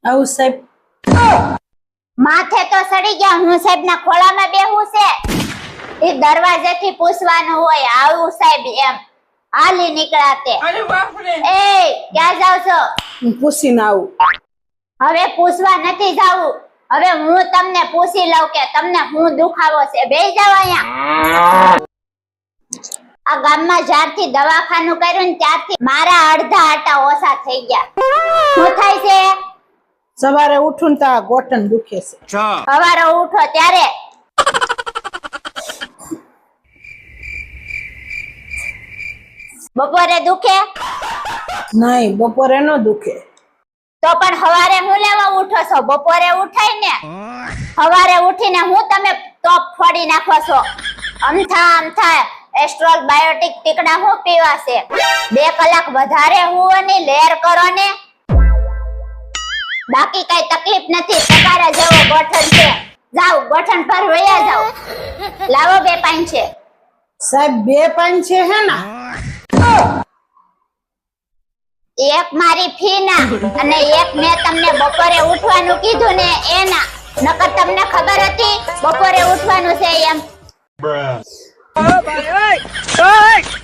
આવું સાહેબ માથે તો સડી ગયા હું સાહેબ ના ખોળામાં બેહું છે એ દરવાજેથી પૂછવાનું હોય આવું સાહેબ એમ હાલી નીકળાતે અરે બાપ રે એ ક્યાં જાવ છો હું પૂછીને આવું હવે પૂછવા નથી જાવું હવે હું તમને પૂછી લઉં કે તમને હું દુખાવો છે બેહી જાવ અહીંયા આ ગામમાં જ્યારથી દવાખાનું કર્યું ને ત્યારથી મારા અડધા આટા ઓછા થઈ ગયા શું થાય છે સવારે ઉઠું ને તા ગોઠણ દુખે છે સવારે ઉઠો ત્યારે બપોરે દુખે નહીં બપોરે ન દુખે તો પણ સવારે હું લેવા ઉઠો છો બપોરે ઉઠાય ને સવારે ઉઠીને હું તમે ટોપ ફોડી નાખો છો અમથા એસ્ટ્રોલ બાયોટિક ટીકડા હું પીવા છે 2 કલાક વધારે હું અને લેર કરો ને બાકી કઈ તકલીફ નથી તમારા જેવો ગોઠણ છે જાવ ગોઠણ પર વયા જાવ લાવો 2 પાન છે સાહેબ 2 પાન છે હે ના એક મારી ફી ના અને એક મેં તમને બપોરે ઉઠવાનું કીધું ને એના નકર તમને ખબર હતી બપોરે ઉઠવાનું છે એમ ઓય